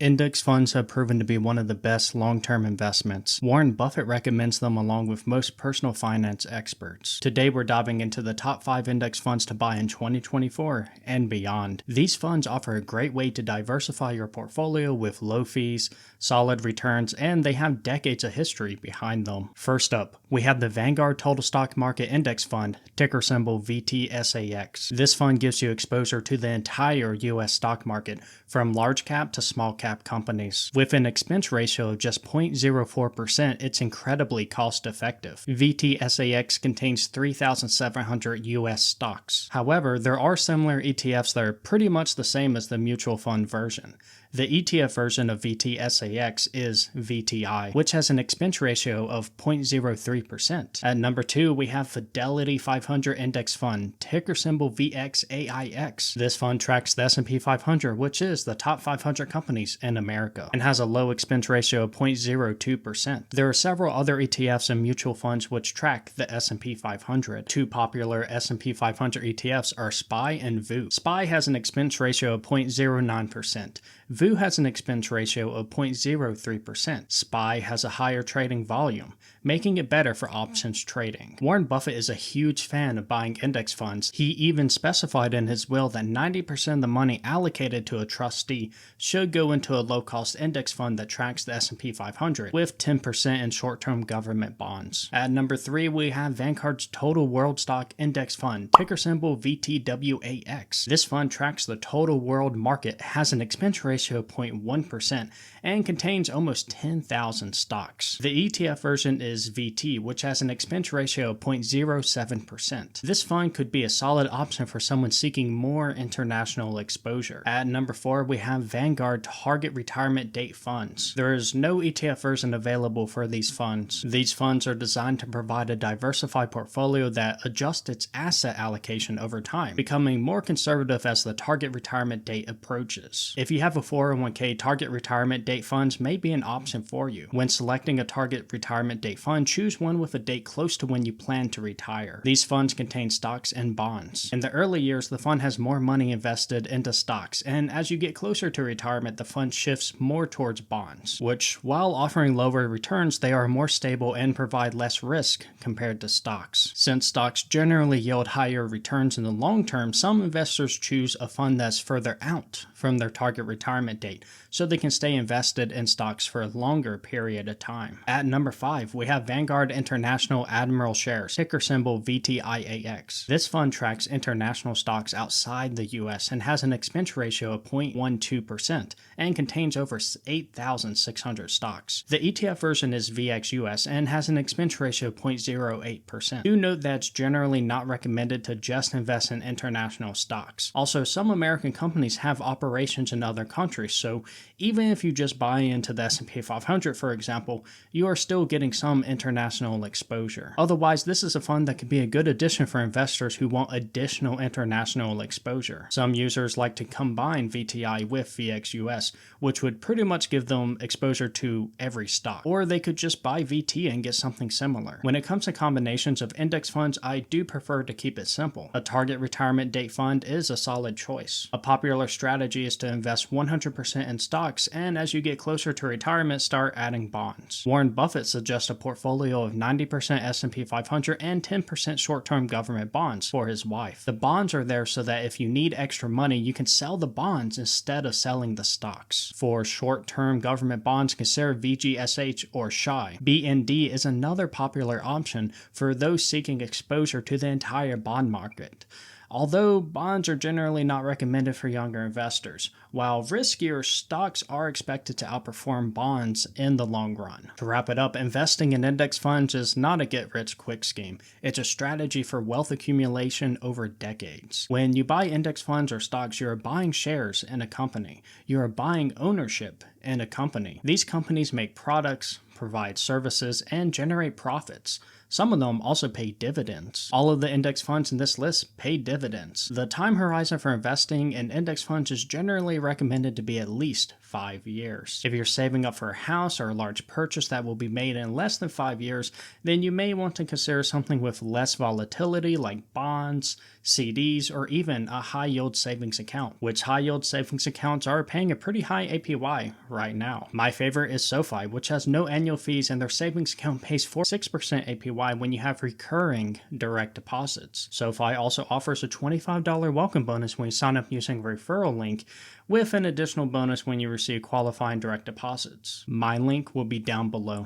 Index funds have proven to be one of the best long-term investments. Warren Buffett recommends them along with most personal finance experts. Today we're diving into the top 5 index funds to buy in 2024 and beyond. These funds offer a great way to diversify your portfolio with low fees, solid returns, and they have decades of history behind them. First up, we have the Vanguard Total Stock Market Index Fund, ticker symbol VTSAX. This fund gives you exposure to the entire US stock market, from large cap to small cap companies. With an expense ratio of just 0.04%, it's incredibly cost effective. VTSAX contains 3,700 US stocks. However, there are similar ETFs that are pretty much the same as the mutual fund version. The ETF version of VTSAX is VTI, which has an expense ratio of 0.03%. At number 2, we have Fidelity 500 Index Fund, ticker symbol VXAIX. This fund tracks the S&P 500, which is the top 500 companies in America, and has a low expense ratio of 0.02%. There are several other ETFs and mutual funds which track the S&P 500. Two popular S&P 500 ETFs are SPY and VOO. SPY has an expense ratio of 0.09%. VOO has an expense ratio of 0.03%. SPY has a higher trading volume, making it better for options trading. Warren Buffett is a huge fan of buying index funds. He even specified in his will that 90% of the money allocated to a trustee should go into a low-cost index fund that tracks the S&P 500, with 10% in short-term government bonds. At number 3, we have Vanguard's Total World Stock Index Fund, ticker symbol VTWAX. This fund tracks the total world market, has an expense ratio of 0.1%, and contains almost 10,000 stocks. The ETF version is VT, which has an expense ratio of 0.07%. This fund could be a solid option for someone seeking more international exposure. At number 4, we have Vanguard Target Retirement Date Funds. There is no ETF version available for these funds. These funds are designed to provide a diversified portfolio that adjusts its asset allocation over time, becoming more conservative as the target retirement date approaches. If you have a 401k, target retirement date funds may be an option for you. When selecting a target retirement date fund, choose one with a date close to when you plan to retire. These funds contain stocks and bonds. In the early years, the fund has more money invested into stocks, and as you get closer to retirement, the fund shifts more towards bonds, which, while offering lower returns, they are more stable and provide less risk compared to stocks. Since stocks generally yield higher returns in the long term, some investors choose a fund that's further out from their target retirement date, so they can stay invested in stocks for a longer period of time. At number 5, we have Vanguard International Admiral Shares, ticker symbol VTIAX. This fund tracks international stocks outside the US and has an expense ratio of 0.12% and contains over 8,600 stocks. The ETF version is VXUS and has an expense ratio of 0.08%. Do note that it's generally not recommended to just invest in international stocks. Also, some American companies have operations in other countries, so even if you just buy into the S&P 500, for example, you are still getting some international exposure. Otherwise, this is a fund that could be a good addition for investors who want additional international exposure. Some users like to combine VTI with VXUS, which would pretty much give them exposure to every stock. Or they could just buy VT and get something similar. When it comes to combinations of index funds, I do prefer to keep it simple. A target retirement date fund is a solid choice. A popular strategy is to invest 100% in stocks, and as you get closer to retirement, start adding bonds. Warren Buffett suggests a portfolio of 90% S&P 500 and 10% short-term government bonds for his wife. The bonds are there so that if you need extra money, you can sell the bonds instead of selling the stocks. For short-term government bonds, consider VGSH or SHI. BND is another popular option for those seeking exposure to the entire bond market, although bonds are generally not recommended for younger investors. While riskier, stocks are expected to outperform bonds in the long run. To wrap it up, investing in index funds is not a get-rich-quick scheme. It's a strategy for wealth accumulation over decades. When you buy index funds or stocks, you're buying shares in a company. You're buying ownership in a company. These companies make products, provide services, and generate profits. Some of them also pay dividends. All of the index funds in this list pay dividends. The time horizon for investing in index funds is generally recommended to be at least 5 years. If you're saving up for a house or a large purchase that will be made in less than 5 years, then you may want to consider something with less volatility like bonds, CDs, or even a high-yield savings account, which high-yield savings accounts are paying a pretty high APY right now. My favorite is SoFi, which has no annual fees, and their savings account pays 6% APY when you have recurring direct deposits. SoFi also offers a $25 welcome bonus when you sign up using a referral link, with an additional bonus when you receive qualifying direct deposits. My link will be down below.